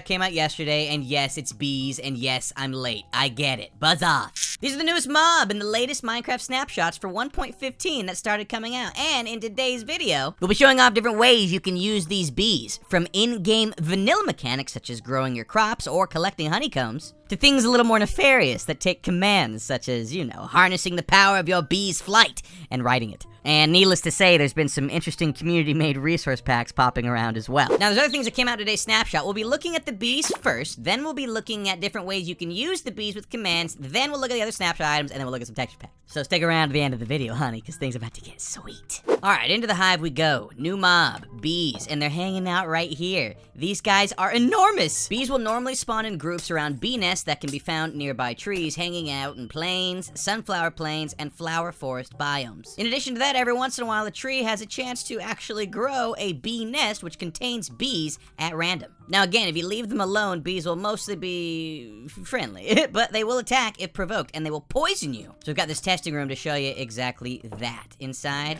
came out yesterday, and yes, it's bees, and yes, I'm late. I get it. Buzz off. These are the newest mob and the latest Minecraft snapshots for 1.15 that started coming out. And in today's video, we'll be showing off different ways you can use these bees, from in-game vanilla mechanics such as growing your crops or collecting honeycombs, to things a little more nefarious that take commands such as, you know, harnessing the power of your bee's flight and riding it. And needless to say, there's been some interesting community-made resource packs popping around as well. Now, there's other things that came out in today's snapshot. We'll be looking at the bees first, then we'll be looking at different ways you can use the bees with commands, then we'll look at the other snapshot items, and then we'll look at some texture packs. So stick around to the end of the video, honey, because things are about to get sweet. Alright, into the hive we go. New mob, bees, and they're hanging out right here. These guys are enormous! Bees will normally spawn in groups around bee nests that can be found nearby trees, hanging out in plains, sunflower plains, and flower forest biomes. In addition to that, every once in a while, a tree has a chance to actually grow a bee nest which contains bees at random. Now again, if you leave them alone, bees will mostly be friendly, but they will attack if provoked, and they will poison you. So we've got this testing room to show you exactly that. Inside,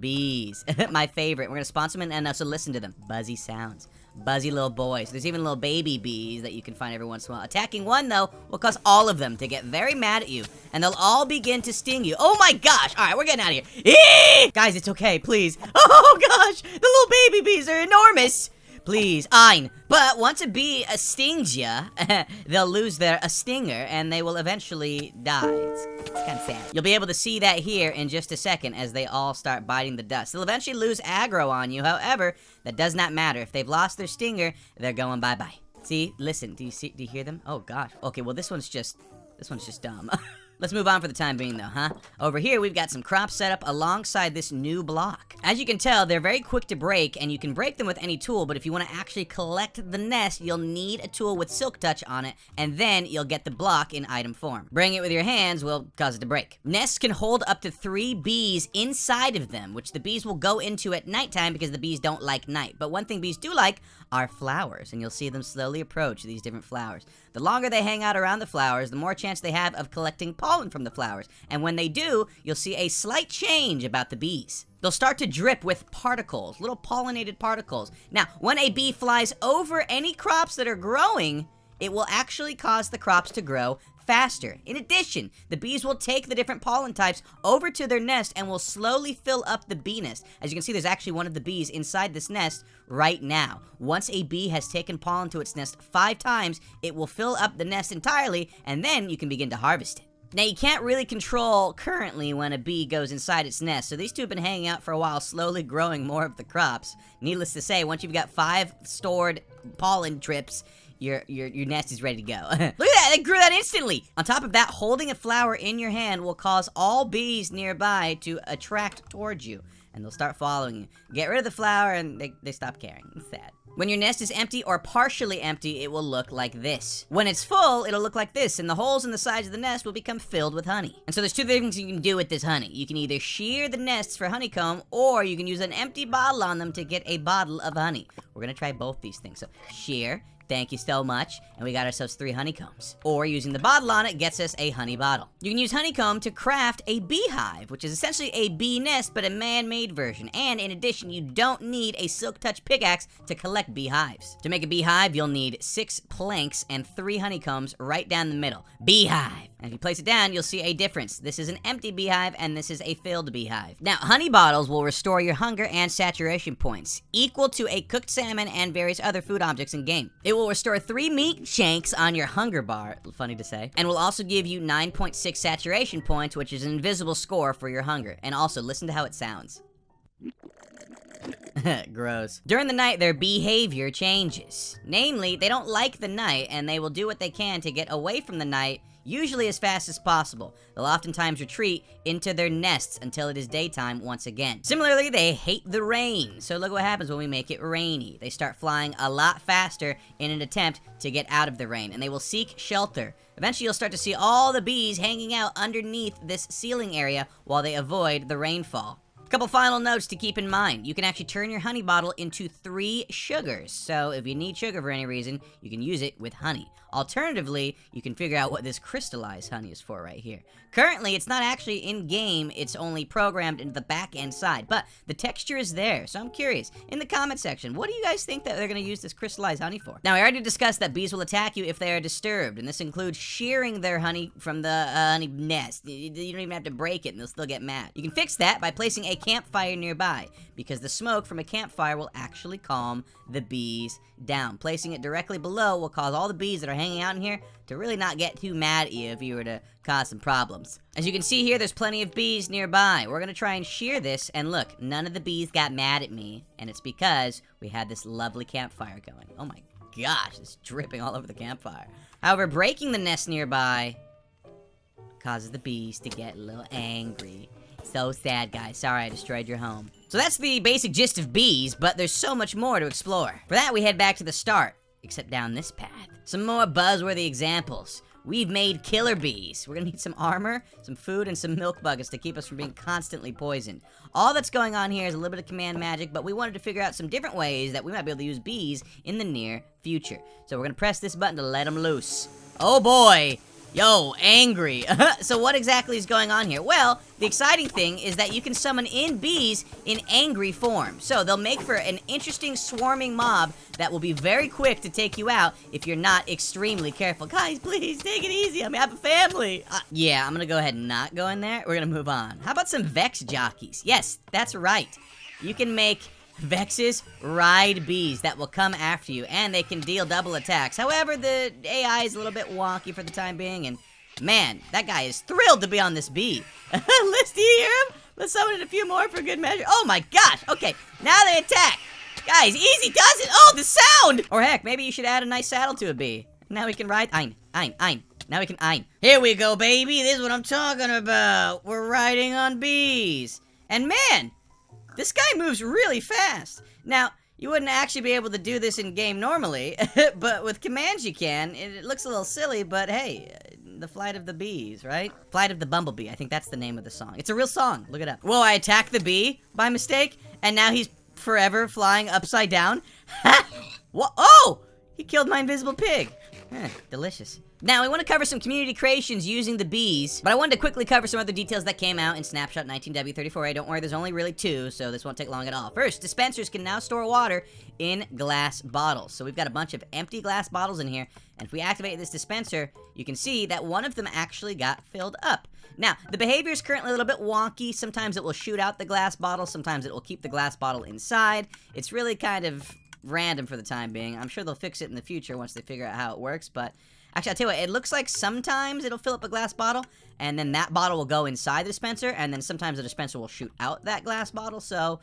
bees. My favorite. We're gonna sponsor them and also listen to them. Buzzy sounds. Buzzy little boys. There's even little baby bees that you can find every once in a while. Attacking one, though, will cause all of them to get very mad at you, and they'll all begin to sting you. Oh my gosh! Alright, we're getting out of here. Eee! Guys, it's okay, please. Oh gosh! The little baby bees are enormous! Please, Ein. But once a bee stings ya, they'll lose their stinger, and they will eventually die. It's kind of sad. You'll be able to see that here in just a second as they all start biting the dust. They'll eventually lose aggro on you, however, that does not matter. If they've lost their stinger, they're going bye-bye. See? Listen. Do you hear them? Oh gosh. Okay, well this one's just dumb. Let's move on for the time being, though, huh? Over here, we've got some crops set up alongside this new block. As you can tell, they're very quick to break, and you can break them with any tool, but if you want to actually collect the nest, you'll need a tool with Silk Touch on it, and then you'll get the block in item form. Breaking it with your hands will cause it to break. Nests can hold up to 3 bees inside of them, which the bees will go into at nighttime because the bees don't like night. But one thing bees do like are flowers, and you'll see them slowly approach these different flowers. The longer they hang out around the flowers, the more chance they have of collecting pollen from the flowers. And when they do, you'll see a slight change about the bees. They'll start to drip with particles, little pollinated particles. Now, when a bee flies over any crops that are growing, it will actually cause the crops to grow faster. In addition, the bees will take the different pollen types over to their nest and will slowly fill up the bee nest. As you can see, there's actually one of the bees inside this nest right now. Once a bee has taken pollen to its nest 5 times, it will fill up the nest entirely, and then you can begin to harvest it. Now, you can't really control currently when a bee goes inside its nest, so these two have been hanging out for a while, slowly growing more of the crops. Needless to say, once you've got 5 stored pollen trips, your nest is ready to go. Look at that, they grew that instantly! On top of that, holding a flower in your hand will cause all bees nearby to attract towards you, and they'll start following you. Get rid of the flower, and they stop caring. It's sad. When your nest is empty or partially empty, it will look like this. When it's full, it'll look like this, and the holes in the sides of the nest will become filled with honey. And so there's 2 things you can do with this honey. You can either shear the nests for honeycomb, or you can use an empty bottle on them to get a bottle of honey. We're gonna try both these things. So, shear. Thank you so much. And we got ourselves 3 honeycombs. Or using the bottle on it gets us a honey bottle. You can use honeycomb to craft a beehive, which is essentially a bee nest, but a man-made version. And in addition, you don't need a Silk Touch pickaxe to collect beehives. To make a beehive, you'll need 6 planks and 3 honeycombs right down the middle. Beehive. And if you place it down, you'll see a difference. This is an empty beehive, and this is a filled beehive. Now, honey bottles will restore your hunger and saturation points, equal to a cooked salmon and various other food objects in game. It will restore 3 meat shanks on your hunger bar, funny to say, and will also give you 9.6 saturation points, which is an invisible score for your hunger. And also, listen to how it sounds. Gross. During the night, their behavior changes. Namely, they don't like the night, and they will do what they can to get away from the night, usually as fast as possible. They'll oftentimes retreat into their nests until it is daytime once again. Similarly, they hate the rain, so look what happens when we make it rainy. They start flying a lot faster in an attempt to get out of the rain, and they will seek shelter. Eventually, you'll start to see all the bees hanging out underneath this ceiling area while they avoid the rainfall. Couple final notes to keep in mind. You can actually turn your honey bottle into 3 sugars. So if you need sugar for any reason, you can use it with honey. Alternatively, you can figure out what this crystallized honey is for right here. Currently, it's not actually in-game, it's only programmed into the back-end side, but the texture is there, so I'm curious. In the comment section, what do you guys think that they're going to use this crystallized honey for? Now, I already discussed that bees will attack you if they are disturbed, and this includes shearing their honey from the honey nest. You don't even have to break it, and they'll still get mad. You can fix that by placing a campfire nearby, because the smoke from a campfire will actually calm the bees down. Placing it directly below will cause all the bees that are hanging out in here to really not get too mad at you if you were to cause some problems. As you can see here, there's plenty of bees nearby. We're gonna try and shear this, and look, none of the bees got mad at me, and it's because we had this lovely campfire going. Oh my gosh, it's dripping all over the campfire. However, breaking the nest nearby causes the bees to get a little angry. So sad, guys. Sorry I destroyed your home. So that's the basic gist of bees, but there's so much more to explore. For that, we head back to the start, except down this path. Some more buzzworthy examples. We've made killer bees. We're gonna need some armor, some food, and some milk buckets to keep us from being constantly poisoned. All that's going on here is a little bit of command magic, but we wanted to figure out some different ways that we might be able to use bees in the near future. So we're gonna press this button to let them loose. Oh boy! Yo, angry. So what exactly is going on here? Well, the exciting thing is that you can summon in bees in angry form. So they'll make for an interesting swarming mob that will be very quick to take you out if you're not extremely careful. Guys, please, take it easy. I have a family. Yeah, I'm gonna go ahead and not go in there. We're gonna move on. How about some Vex jockeys? Yes, that's right. You can make Vexes ride bees that will come after you, and they can deal double attacks. However, the AI is a little bit wonky for the time being, and man, that guy is thrilled to be on this bee. Liz, do you hear him? Let's summon in a few more for good measure. Oh my gosh, okay, now they attack. Guys, easy does it. Oh, the sound! Or heck, maybe you should add a nice saddle to a bee. Now we can ride, ein. Now we can ein. Here we go, baby, this is what I'm talking about. We're riding on bees. And man, this guy moves really fast. Now, you wouldn't actually be able to do this in-game normally, but with commands you can. It looks a little silly, but hey, the flight of the bees, right? Flight of the bumblebee, I think that's the name of the song. It's a real song, look it up. Whoa, I attacked the bee by mistake, and now he's forever flying upside down. What? Oh! He killed my invisible pig. Delicious. Now, we want to cover some community creations using the bees, but I wanted to quickly cover some other details that came out in Snapshot 19W34A. Don't worry, there's only really 2, so this won't take long at all. First, dispensers can now store water in glass bottles. So we've got a bunch of empty glass bottles in here, and if we activate this dispenser, you can see that one of them actually got filled up. Now, the behavior is currently a little bit wonky. Sometimes it will shoot out the glass bottle, sometimes it will keep the glass bottle inside. It's really kind of random for the time being. I'm sure they'll fix it in the future once they figure out how it works, but actually, I'll tell you what, it looks like sometimes it'll fill up a glass bottle, and then that bottle will go inside the dispenser, and then sometimes the dispenser will shoot out that glass bottle, so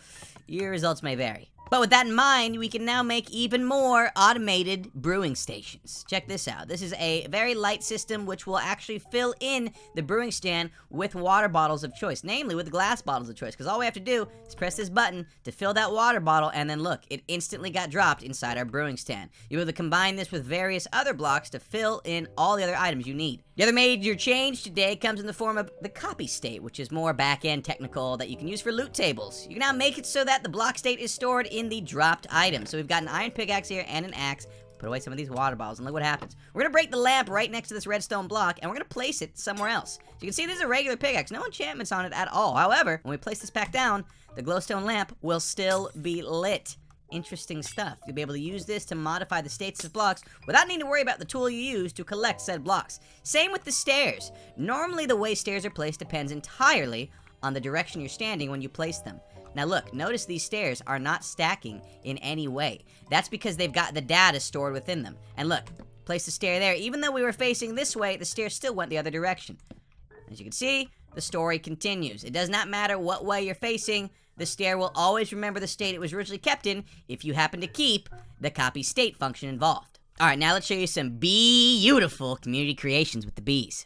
your results may vary. But with that in mind, we can now make even more automated brewing stations. Check this out. This is a very light system which will actually fill in the brewing stand with water bottles of choice, namely with glass bottles of choice, because all we have to do is press this button to fill that water bottle, and then look, it instantly got dropped inside our brewing stand. You'll be able to combine this with various other blocks to fill in all the other items you need. The other major change today comes in the form of the copy state, which is more back-end technical that you can use for loot tables. You can now make it so that the block state is stored in the dropped item. So we've got an iron pickaxe here and an axe. Put away some of these water bottles and look what happens. We're gonna break the lamp right next to this redstone block, and we're gonna place it somewhere else. So you can see this is a regular pickaxe, no enchantments on it at all. However, when we place this back down, the glowstone lamp will still be lit. Interesting stuff. You'll be able to use this to modify the states of blocks without needing to worry about the tool you use to collect said blocks. Same with the stairs. Normally the way stairs are placed depends entirely on the direction you're standing when you place them. Now look, notice these stairs are not stacking in any way. That's because they've got the data stored within them. And look, place the stair there. Even though we were facing this way, the stair still went the other direction. As you can see, the story continues. It does not matter what way you're facing, the stair will always remember the state it was originally kept in if you happen to keep the copy state function involved. Alright, now let's show you some beautiful community creations with the bees.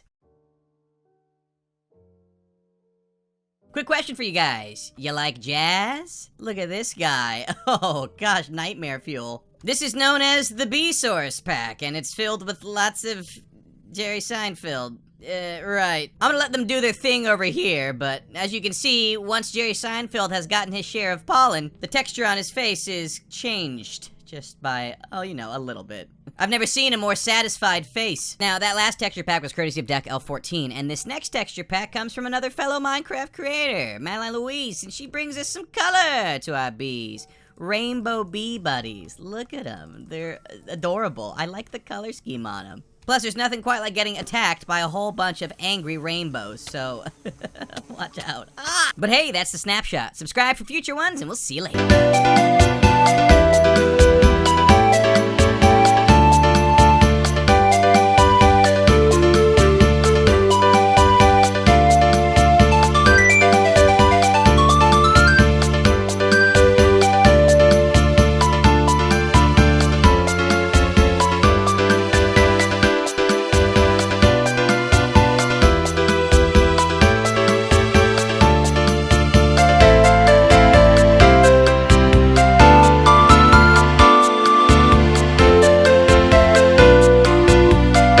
Quick question for you guys. You like jazz? Look at this guy. Oh gosh, nightmare fuel. This is known as the Bee Source Pack, and it's filled with lots of Jerry Seinfeld Right. I'm gonna let them do their thing over here, but as you can see, once Jerry Seinfeld has gotten his share of pollen, the texture on his face is changed. Just by, oh, you know, a little bit. I've never seen a more satisfied face. Now, that last texture pack was courtesy of Deck L14, and this next texture pack comes from another fellow Minecraft creator, Madeline Louise, and she brings us some color to our bees. Rainbow bee buddies. Look at them. They're adorable. I like the color scheme on them. Plus, there's nothing quite like getting attacked by a whole bunch of angry rainbows, so watch out. Ah! But hey, that's the snapshot. Subscribe for future ones, and we'll see you later.